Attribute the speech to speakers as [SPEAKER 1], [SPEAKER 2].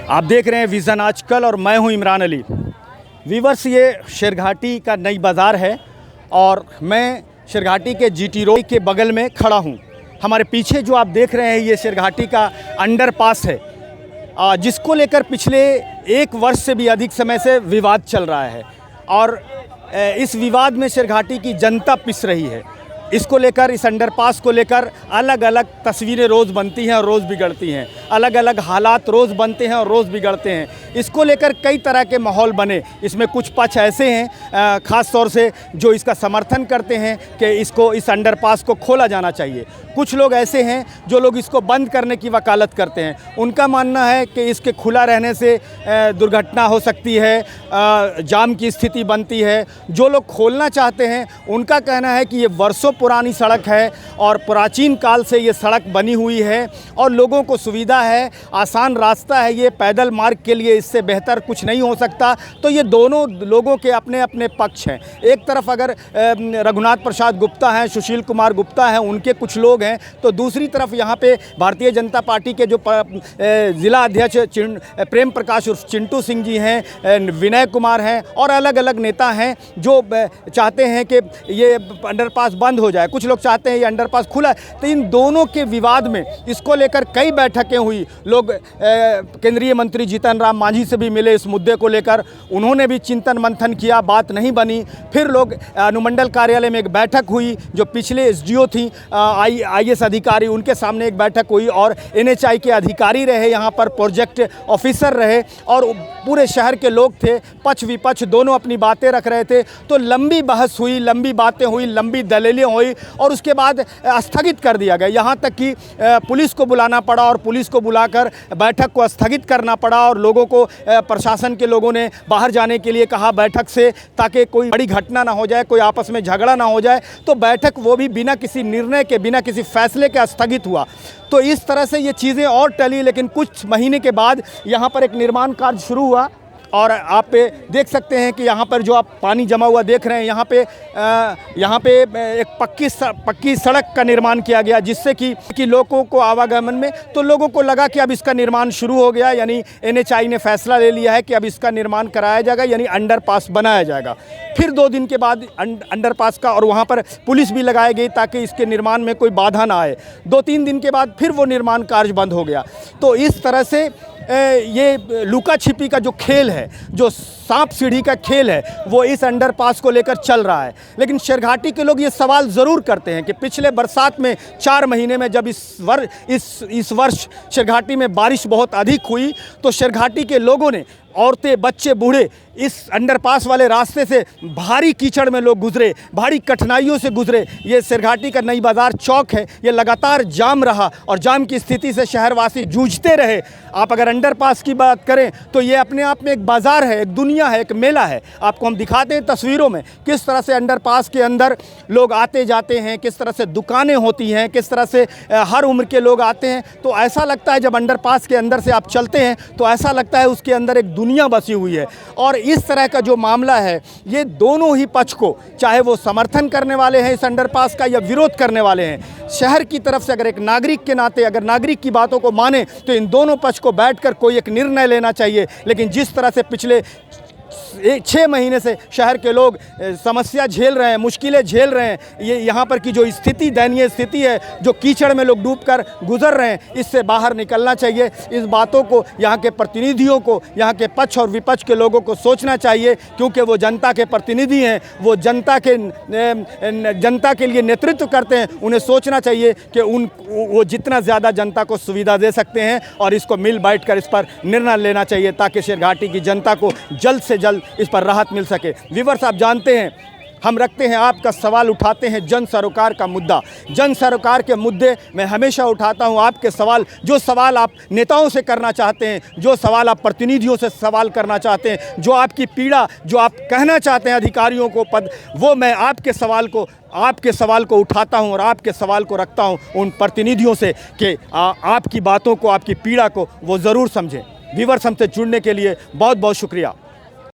[SPEAKER 1] आप देख रहे हैं विज़न आजकल और मैं हूं इमरान अली। वीवर्स, ये शेरघाटी का नई बाज़ार है और मैं शेरघाटी के जीटी रोड के बगल में खड़ा हूं। हमारे पीछे जो आप देख रहे हैं ये शेरघाटी का अंडरपास है, जिसको लेकर पिछले 1 वर्ष से भी अधिक समय से विवाद चल रहा है और इस विवाद में शेरघाटी की जनता पिस रही है। इसको लेकर, इस अंडरपास को लेकर अलग अलग तस्वीरें रोज़ बनती हैं और रोज़ बिगड़ती हैं। अलग अलग हालात रोज़ बनते हैं और रोज़ बिगड़ते हैं। इसको लेकर कई तरह के माहौल बने। इसमें कुछ पक्ष ऐसे हैं ख़ास तौर से जो इसका समर्थन करते हैं कि इस अंडरपास को खोला जाना चाहिए। कुछ लोग ऐसे हैं जो लोग इसको बंद करने की वकालत करते हैं। उनका मानना है कि इसके खुला रहने से दुर्घटना हो सकती है, जाम की स्थिति बनती है। जो लोग खोलना चाहते हैं उनका कहना है कि ये वर्षों पुरानी सड़क है और प्राचीन काल से ये सड़क बनी हुई है और लोगों को सुविधा है, आसान रास्ता है। ये पैदल मार्ग के लिए इससे बेहतर कुछ नहीं हो सकता। तो ये दोनों लोगों के अपने अपने पक्ष हैं। एक तरफ अगर रघुनाथ प्रसाद गुप्ता हैं, सुशील कुमार गुप्ता हैं, उनके कुछ लोग हैं, तो दूसरी तरफ यहाँ पे भारतीय जनता पार्टी के जो ज़िला अध्यक्ष प्रेम प्रकाश उर्फ चिंटू सिंह जी हैं, विनय कुमार हैं और अलग अलग नेता हैं जो चाहते हैं कि ये अंडरपास बंद हो जाए। कुछ लोग चाहते हैं ये अंडरपास खुला है। तो इन दोनों के विवाद में इसको लेकर कई बैठकें हुई। लोग केंद्रीय मंत्री जीतन राम मांझी से भी मिले इस मुद्दे को लेकर, उन्होंने भी चिंतन मंथन किया, बात नहीं बनी। फिर लोग अनुमंडल कार्यालय में एक बैठक हुई, जो पिछले एसडीओ थी IAS अधिकारी, उनके सामने एक बैठक हुई और NHI के अधिकारी रहे, यहाँ पर प्रोजेक्ट ऑफिसर रहे और पूरे शहर के लोग थे। पक्ष विपक्ष दोनों अपनी बातें रख रहे थे। तो लंबी बहस हुई, लंबी बातें हुई, लंबी दलीलें हुई और उसके बाद स्थगित कर दिया गया। यहाँ तक कि पुलिस को बुलाना पड़ा और पुलिस को बुलाकर बैठक को स्थगित करना पड़ा और लोगों को, प्रशासन के लोगों ने बाहर जाने के लिए कहा बैठक से, ताकि कोई बड़ी घटना ना हो जाए, कोई आपस में झगड़ा ना हो जाए। तो बैठक वो भी बिना किसी निर्णय के, बिना किसी फैसले के स्थगित हुआ। तो इस तरह से ये चीज़ें और टली, लेकिन कुछ महीने के बाद यहाँ पर एक निर्माण कार्य शुरू हुआ और आप देख सकते हैं कि यहाँ पर जो आप पानी जमा हुआ देख रहे हैं, यहाँ पे एक पक्की सड़क का निर्माण किया गया, जिससे कि लोगों को आवागमन में, तो लोगों को लगा कि अब इसका निर्माण शुरू हो गया। यानी NHI ने फैसला ले लिया है कि अब इसका निर्माण कराया जाएगा, यानी अंडरपास बनाया जाएगा। फिर 2 दिन के बाद अंडरपास का, और वहाँ पर पुलिस भी लगाई गई ताकि इसके निर्माण में कोई बाधा ना आए। 2-3 दिन के बाद फिर वो निर्माण कार्य बंद हो गया। तो इस तरह से ये लुका छिपी का जो खेल है, जो सांप सीढ़ी का खेल है, वो इस अंडरपास को लेकर चल रहा है। लेकिन शेरघाटी के लोग ये सवाल ज़रूर करते हैं कि पिछले बरसात में 4 महीने में जब इस वर्ष शेरघाटी में बारिश बहुत अधिक हुई, तो शेरघाटी के लोगों ने, औरतें, बच्चे, बूढ़े, इस अंडरपास वाले रास्ते से भारी कीचड़ में लोग गुजरे, भारी कठिनाइयों से गुजरे। ये शेरघाटी का नई बाज़ार चौक है, ये लगातार जाम रहा और जाम की स्थिति से शहरवासी जूझते रहे। आप अगर अंडरपास की बात करें तो ये अपने आप में एक बाज़ार है, एक दुनिया है, एक मेला है। आपको हम दिखाते हैं तस्वीरों में किस तरह से अंडरपास के अंदर लोग आते जाते हैं, किस तरह से दुकानें होती हैं, किस तरह से हर उम्र के लोग आते हैं। तो ऐसा लगता है जब अंडरपास के अंदर से आप चलते हैं तो ऐसा लगता है उसके अंदर एक दुनिया बसी हुई है। और इस तरह का जो मामला है, ये दोनों ही पक्ष को, चाहे वो समर्थन करने वाले हैं इस अंडरपास का या विरोध करने वाले हैं, शहर की तरफ से अगर एक नागरिक के नाते, अगर नागरिक की बातों को माने, तो इन दोनों पक्ष को बैठकर कोई एक निर्णय लेना चाहिए। लेकिन जिस तरह से पिछले 6 महीने से शहर के लोग समस्या झेल रहे हैं, मुश्किलें झेल रहे हैं, ये यहाँ पर की जो स्थिति, दयनीय स्थिति है, जो कीचड़ में लोग डूबकर गुजर रहे हैं, इससे बाहर निकलना चाहिए। इस बातों को यहाँ के प्रतिनिधियों को, यहाँ के पक्ष और विपक्ष के लोगों को सोचना चाहिए, क्योंकि वो जनता के प्रतिनिधि हैं, वो जनता के लिए नेतृत्व करते हैं। उन्हें सोचना चाहिए कि वो जितना ज़्यादा जनता को सुविधा दे सकते हैं और इसको मिल बैठकर इस पर निर्णय लेना चाहिए, ताकि शेरघाटी की जनता को जल्द से जल्द इस पर राहत मिल सके। व्यूअर्स, आप जानते हैं हम रखते हैं आपका सवाल, उठाते हैं जन सरोकार का मुद्दा। जन सरोकार के मुद्दे मैं हमेशा उठाता हूं आपके सवाल, जो सवाल आप नेताओं से करना चाहते हैं, जो सवाल आप प्रतिनिधियों से सवाल करना चाहते हैं, जो आपकी पीड़ा, जो आप कहना चाहते हैं अधिकारियों को पद, वो मैं आपके सवाल को उठाता हूं और आपके सवाल को रखता हूं उन प्रतिनिधियों से कि आपकी बातों को, आपकी पीड़ा को वो ज़रूर समझें। व्यूअर्स, हमसे जुड़ने के लिए बहुत बहुत शुक्रिया।